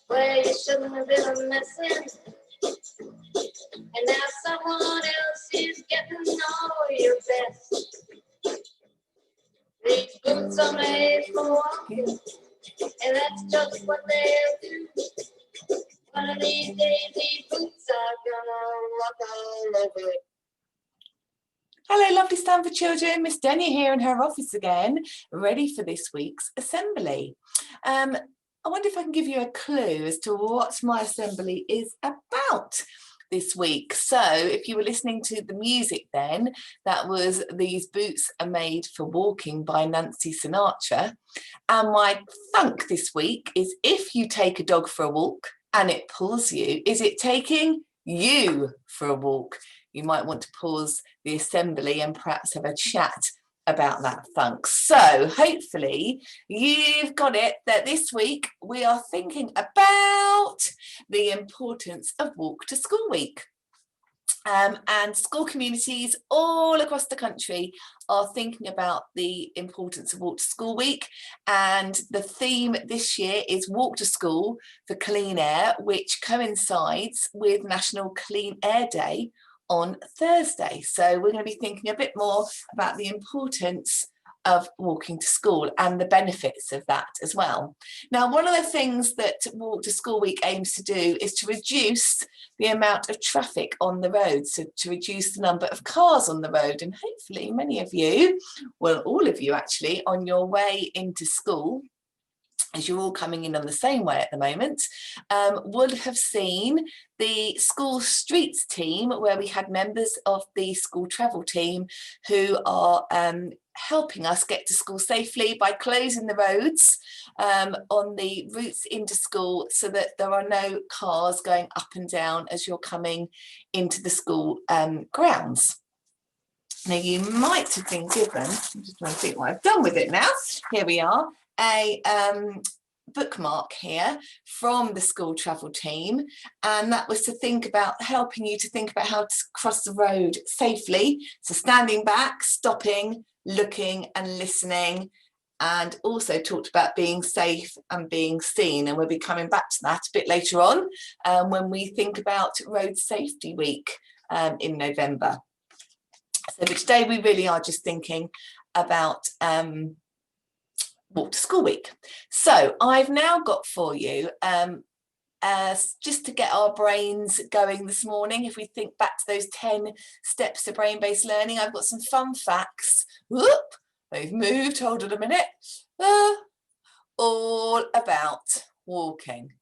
where you shouldn't have been missing. And now someone else is getting all your best. These boots are made for walking, and that's just what they'll do. One of these days, these boots are gonna walk all over it. Hello, lovely Stanford children. Miss Denny here in her office again, ready for this week's assembly. I wonder if I can give you a clue as to what my assembly is about this week. So if you were listening to the music then, that was These Boots Are Made for Walking by Nancy Sinatra. And my thunk this week is, if you take a dog for a walk and it pulls you, is it taking you for a walk? You might want to pause the assembly and perhaps have a chat about that thunk. So hopefully you've got it that this week we are thinking about the importance of Walk to School Week. And school communities all across the country are thinking about the importance of Walk to School Week, and the theme this year is Walk to School for Clean Air, which coincides with National Clean Air Day on Thursday. So we're going to be thinking a bit more about the importance of walking to school and the benefits of that as well. Now, one of the things that Walk to School Week aims to do is to reduce the amount of traffic on the road, so to reduce the number of cars on the road. And hopefully many of you, well, all of you actually, on your way into school, as you're all coming in on the same way at the moment, would have seen the school streets team, where we had members of the school travel team who are helping us get to school safely by closing the roads on the routes into school, so that there are no cars going up and down as you're coming into the school grounds. Now, you might have been given, I'm just trying to think what I've done with it now. Here we are. A bookmark here from the school travel team, and that was to think about, helping you to think about how to cross the road safely. So standing back, stopping, looking and listening, and also talked about being safe and being seen, and we'll be coming back to that a bit later on when we think about Road Safety Week in November. So but today we really are just thinking about Walk to School Week. So I've now got for you, just to get our brains going this morning, if we think back to those 10 steps to brain-based learning, I've got some fun facts. Whoop, they've moved, hold on a minute. All about walking.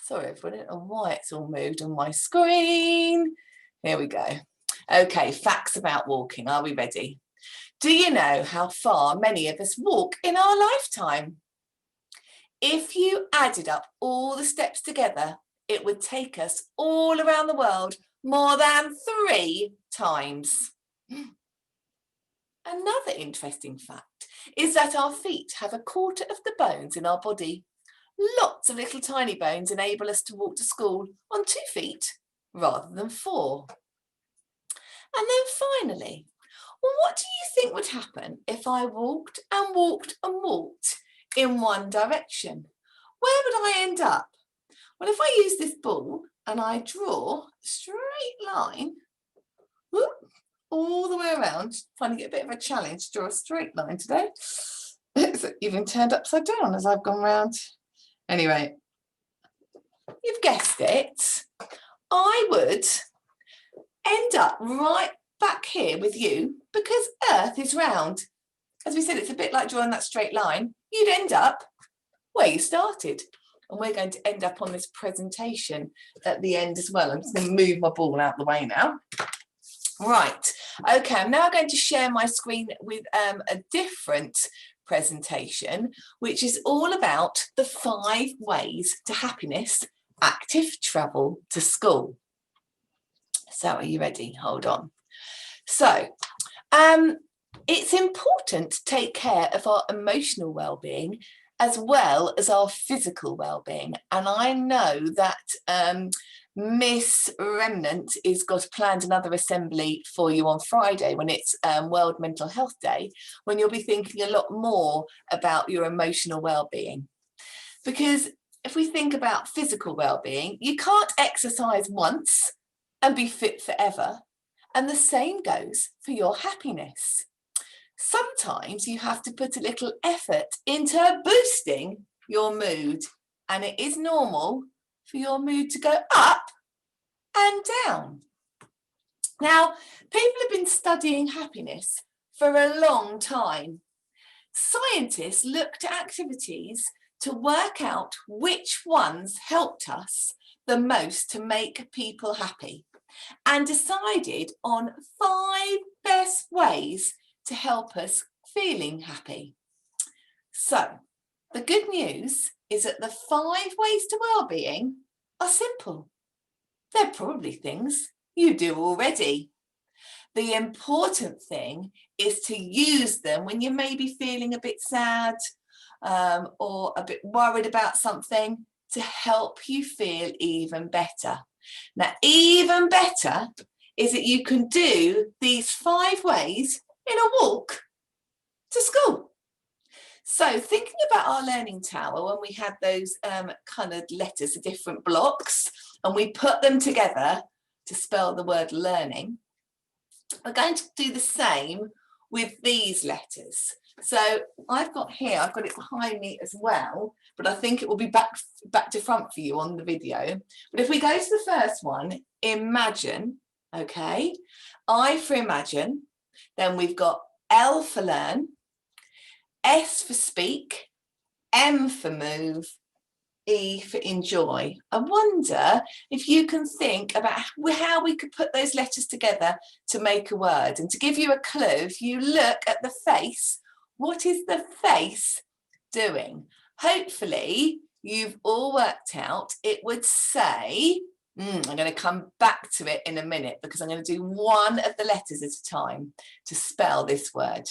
Sorry everyone, I don't know why it's all moved on my screen. Here we go. Okay, facts about walking. Are we ready? Do you know how far many of us walk in our lifetime? If you added up all the steps together, it would take us all around the world more than 3 times. Another interesting fact is that our feet have 1/4 of the bones in our body. Lots of little tiny bones enable us to walk to school on 2 feet rather than 4. And then finally, well, what do you think would happen if I walked and walked and walked in one direction? Where would I end up? Well, if I use this ball and I draw a straight line, whoop, all the way around, finding it a bit of a challenge to draw a straight line today. It's even turned upside down as I've gone round. Anyway, you've guessed it. I would end up right back here with you, because Earth is round. As we said, it's a bit like drawing that straight line. You'd end up where you started, and we're going to end up on this presentation at the end as well. I'm just going to move my ball out the way now. Right, okay, I'm now going to share my screen with a different presentation, which is all about the 5 ways to happiness, active travel to school. So are you ready? Hold on. So it's important to take care of our emotional well-being as well as our physical well-being. And I know that Miss Remnant has got planned another assembly for you on Friday, when it's World Mental Health Day, when you'll be thinking a lot more about your emotional well-being. Because if we think about physical well-being, you can't exercise once and be fit forever. And the same goes for your happiness. Sometimes you have to put a little effort into boosting your mood, and it is normal for your mood to go up and down. Now, people have been studying happiness for a long time. Scientists looked at activities to work out which ones helped us the most to make people happy, and decided on 5 best ways to help us feeling happy. So the good news is that the 5 ways to well-being are simple. They're probably things you do already. The important thing is to use them when you may be feeling a bit sad or a bit worried about something, to help you feel even better. Now, even better is that you can do these 5 ways in a walk to school. So thinking about our learning tower, when we had those coloured letters, the different blocks, and we put them together to spell the word learning, we're going to do the same with these letters. So I've got it behind me as well, but I think it will be back to front for you on the video. But if we go to the first one, imagine, okay, I for imagine, then we've got L for learn, S for speak, M for move, E for enjoy. I wonder if you can think about how we could put those letters together to make a word. And to give you a clue, if you look at the face, what is the face doing? Hopefully you've all worked out. It would say, I'm going to come back to it in a minute, because I'm going to do one of the letters at a time to spell this word.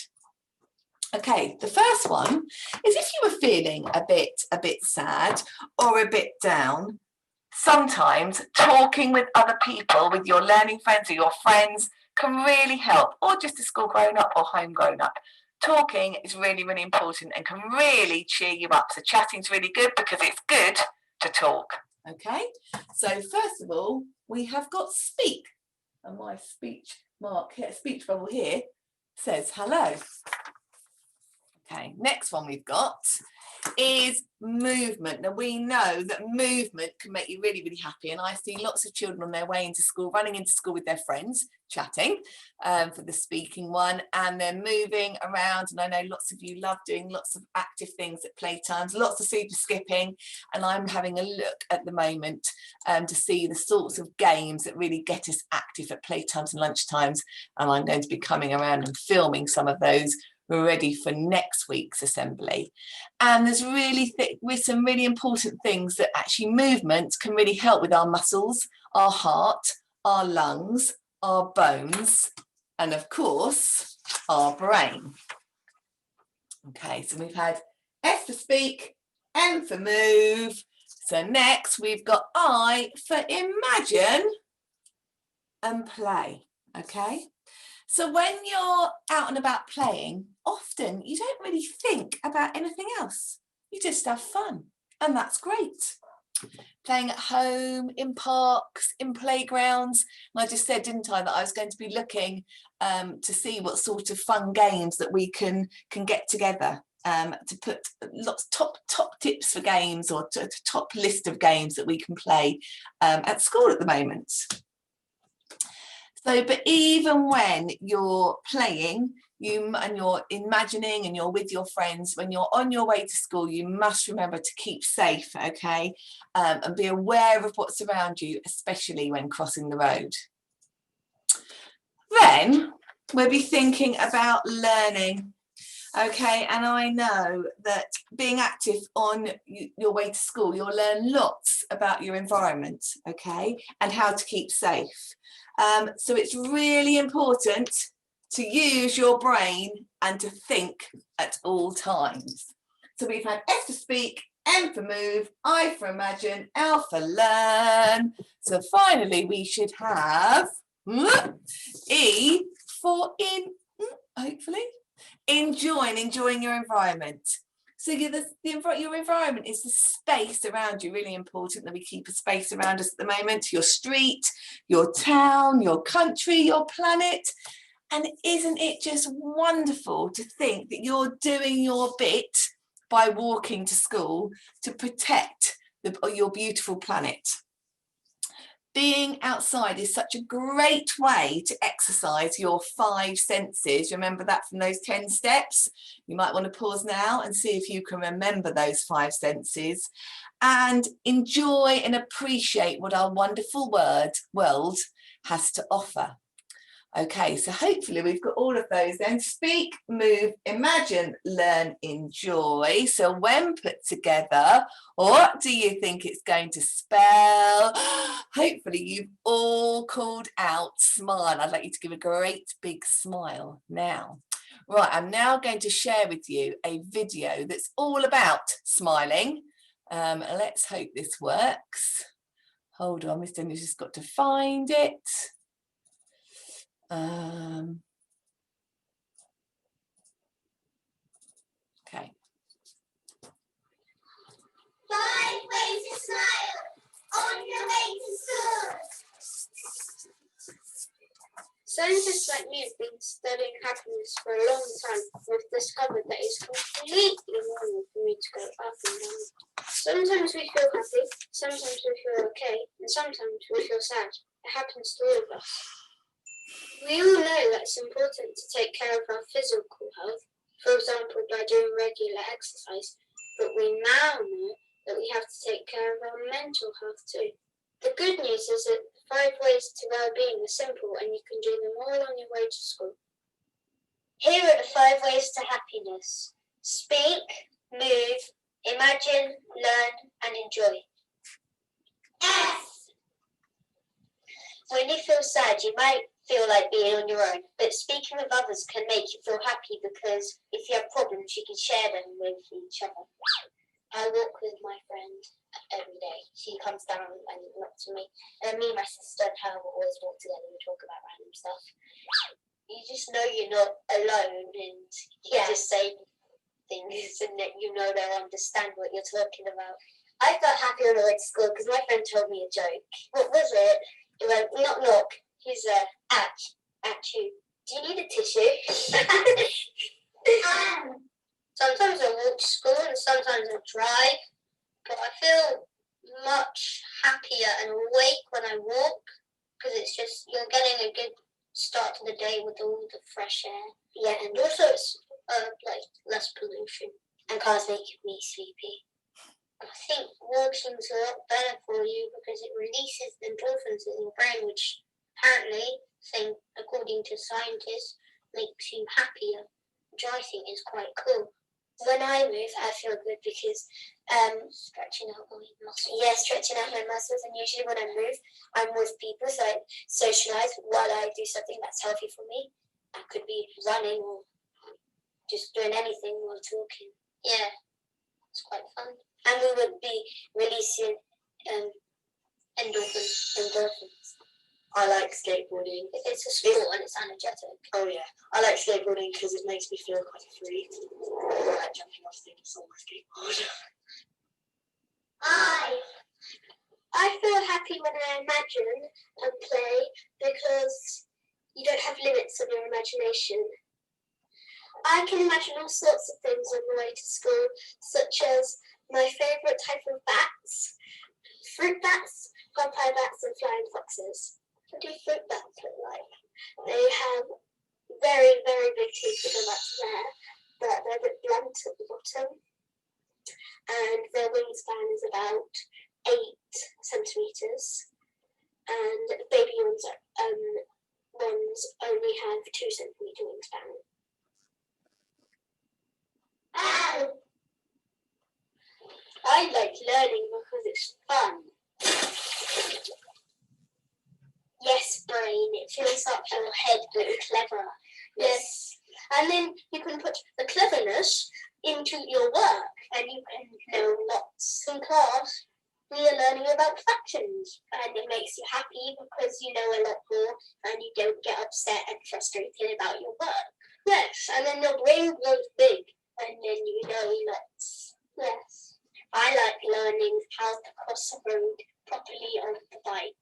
Okay, the first one is, if you were feeling a bit sad or a bit down, sometimes talking with other people, with your learning friends or your friends, can really help, or just a school grown up or home grown up. Talking is really, really important and can really cheer you up. So chatting's really good, because it's good to talk. Okay, so first of all, we have got speak, and my speech bubble here says hello. Okay, next one we've got is movement. Now, we know that movement can make you really, really happy, and I see lots of children on their way into school, running into school with their friends, chatting for the speaking one, and they're moving around. And I know lots of you love doing lots of active things at playtimes, lots of super skipping, and I'm having a look at the moment to see the sorts of games that really get us active at playtimes and lunchtimes, and I'm going to be coming around and filming some of those ready for next week's assembly. And there's some really important things that actually movement can really help with our muscles, our heart, our lungs, our bones, and of course our brain. Okay, so we've had S for speak, M for move. So next we've got I for imagine and play. Okay, so when you're out and about playing, often you don't really think about anything else. You just have fun, and that's great. Playing at home, in parks, in playgrounds. And I just said, didn't I, that I was going to be looking to see what sort of fun games that we can get together, to put lots top tips for games, or top list of games that we can play at school at the moment. So, but even when you're playing, and you're imagining and you're with your friends, when you're on your way to school, you must remember to keep safe, okay? And be aware of what's around you, especially when crossing the road. Then we'll be thinking about learning, okay? And I know that being active on your way to school, you'll learn lots about your environment, okay? And how to keep safe. So it's really important to use your brain and to think at all times. So we've had S for speak, M for move, I for imagine, L for learn. So finally we should have E for hopefully enjoying your environment. So your environment is the space around you. Really important that we keep a space around us at the moment. Your street, your town, your country, your planet. And isn't it just wonderful to think that you're doing your bit by walking to school to protect your beautiful planet? Being outside is such a great way to exercise your 5 senses. Remember that from those 10 steps? You might want to pause now and see if you can remember those 5 senses and enjoy and appreciate what our wonderful world has to offer. Okay, so hopefully we've got all of those then. Speak, move, imagine, learn, enjoy. So when put together, what do you think it's going to spell? Hopefully you've all called out smile. I'd like you to give a great big smile now. Right, I'm now going to share with you a video that's all about smiling. Let's hope this works. Hold on, Miss Denny's just got to find it. Okay. 5 ways to smile on your way to school. Scientists like me have been studying happiness for a long time. We've discovered that it's completely normal for me to go up and down. Sometimes we feel happy, sometimes we feel okay, and sometimes we feel sad. It happens to all of us. We all know that it's important to take care of our physical health, for example, by doing regular exercise, but we now know that we have to take care of our mental health too. The good news is that 5 ways to well-being are simple and you can do them all on your way to school. Here are the 5 ways to happiness. Speak, move, imagine, learn, and enjoy. S. When you feel sad, you might feel like being on your own, but speaking with others can make you feel happy because if you have problems, you can share them with each other. I walk with my friend every day. She comes down and knocks to me. And me and my sister and her will always walk together and talk about random stuff. You just know you're not alone and you just say things and that you know they'll understand what you're talking about. I felt happy on the way to school because my friend told me a joke. What was it? It went, knock, knock. He's at you. Do you need a tissue? Sometimes I walk to school and sometimes I drive, but I feel much happier and awake when I walk because it's just, you're getting a good start to the day with all the fresh air. Yeah, and also it's like less pollution. And cars make me sleepy. I think walking's a lot better for you because it releases endorphins in your brain, which apparently, according to scientists, makes you happier, which I think is quite cool. When I move, I feel good because stretching out my muscles. Yeah, stretching out my muscles. And usually when I move, I'm with people, so I socialise while I do something that's healthy for me. I could be running or just doing anything while talking. Yeah, it's quite fun. And we would be releasing endorphins. I like skateboarding. It's a sport and it's energetic. Oh yeah, I like skateboarding because it makes me feel quite free. I like jumping off things on my skateboard. I feel happy when I imagine and play because you don't have limits on your imagination. I can imagine all sorts of things on the way to school, such as my favourite type of bats, fruit bats, vampire bats and flying foxes. What do fruit bats look like? They have very, very big teeth with them up there, but they're a bit blunt at the bottom. And their wingspan is about 8 centimetres. And baby ones only have 2 centimetre wingspan. I like learning because it's fun. Yes, brain, it fills up your head with clever. Yes. And then you can put the cleverness into your work and you can know lots. In class, we are learning about fractions and it makes you happy because you know a lot more and you don't get upset and frustrated about your work. Yes, and then your brain grows big And then you know let's. Yes. I like learning how to cross the road properly on the bike.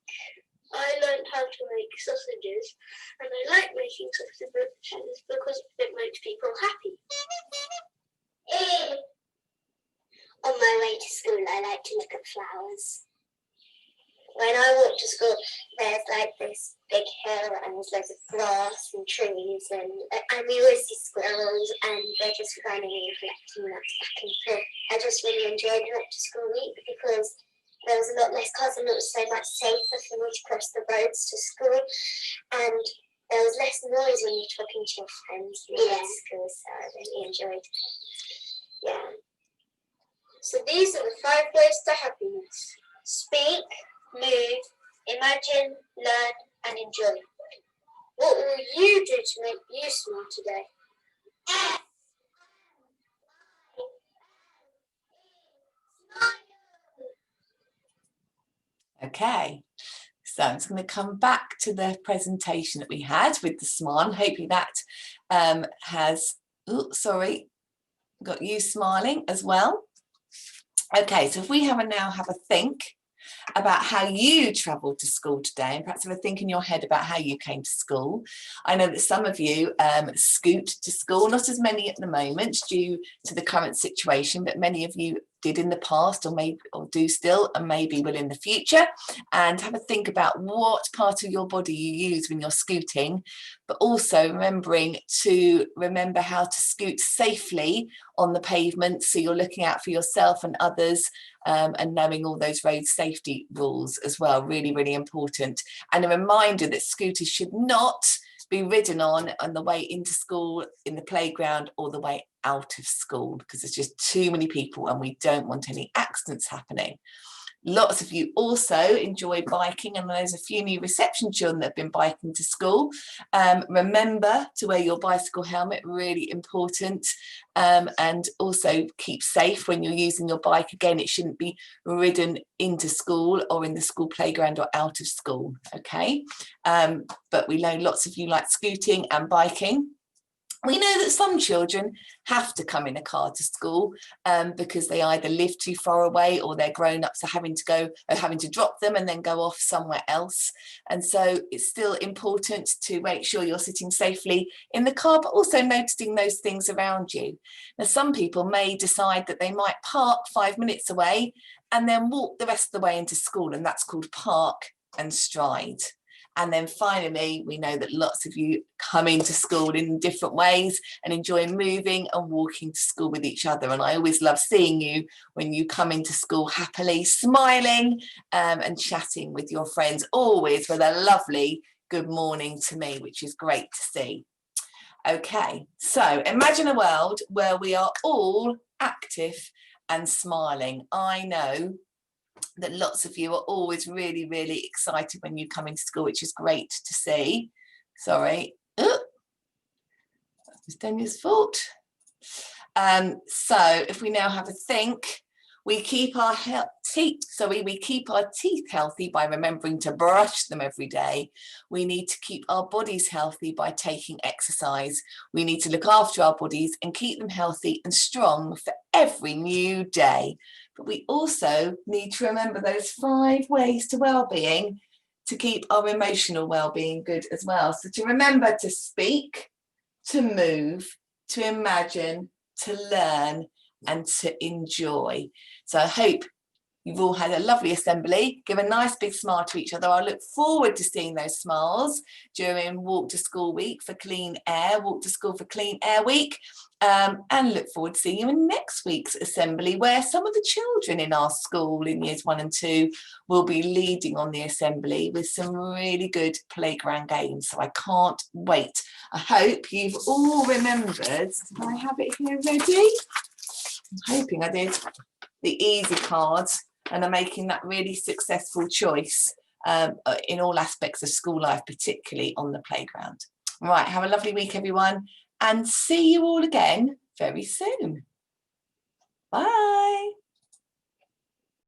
I learned how to make sausages, and I like making sausages because it makes people happy. On my way to school, I like to look at flowers. When I walk to school, there's like this big hill and there's loads of grass and trees and we always see squirrels and they're just running and collecting nuts back and forth. I just really enjoyed the to school week because there was a lot less cars and it was so much safer for me to cross the roads to school, and there was less noise when you're talking to your friends at school, so I really enjoyed it. Yeah. So these are the 5 ways to happiness. Speak, move, imagine, learn, and enjoy. What will you do to make you smile today? Okay, so I'm just going to come back to the presentation that we had with the smile. Hopefully that has, got you smiling as well. Okay, so if we now have a think about how you travelled to school today, and perhaps have a think in your head about how you came to school. I know that some of you scoot to school, not as many at the moment due to the current situation, but many of you did in the past, or maybe do still, and maybe will in the future. And have a think about what part of your body you use when you're scooting, but also remember how to scoot safely on the pavement, so you're looking out for yourself and others, and knowing all those road safety rules as well. Really, really important. And a reminder that scooters should not be ridden on the way into school, in the playground, or the way out of school, because there's just too many people and we don't want any accidents happening. Lots of you also enjoy biking, and there's a few new reception children that have been biking to school. Remember to wear your bicycle helmet, really important, and also keep safe when you're using your bike. Again, it shouldn't be ridden into school or in the school playground or out of school, okay? But we know lots of you like scooting and biking. We know that some children have to come in a car to school because they either live too far away, or their grown-ups are having to drop them and then go off somewhere else. And so it's still important to make sure you're sitting safely in the car, but also noticing those things around you. Now, some people may decide that they might park 5 minutes away and then walk the rest of the way into school, and that's called park and stride. And then finally, we know that lots of you come into school in different ways and enjoy moving and walking to school with each other. And I always love seeing you when you come into school happily smiling and chatting with your friends, always with a lovely good morning to me, which is great to see. Okay, so imagine a world where we are all active and smiling. I know that lots of you are always really, really excited when you come into school, which is great to see. Sorry, it's Daniel's fault. So if we now have a think, we keep our teeth healthy by remembering to brush them every day. We need to keep our bodies healthy by taking exercise. We need to look after our bodies and keep them healthy and strong for every new day. But we also need to remember those 5 ways to well-being to keep our emotional well-being good as well. So to remember to speak, to move, to imagine, to learn, and to enjoy. So I hope you've all had a lovely assembly. Give a nice big smile to each other. I look forward to seeing those smiles during Walk to School Week for Clean Air, Walk to School for Clean Air Week, and look forward to seeing you in next week's assembly, where some of the children in our school in years 1 and 2 will be leading on the assembly with some really good playground games. So I can't wait. I hope you've all remembered. Did I have it here ready? I'm hoping I did. The easy cards, and are making that really successful choice in all aspects of school life, particularly on the playground. Right, have a lovely week, everyone, and see you all again very soon. Bye.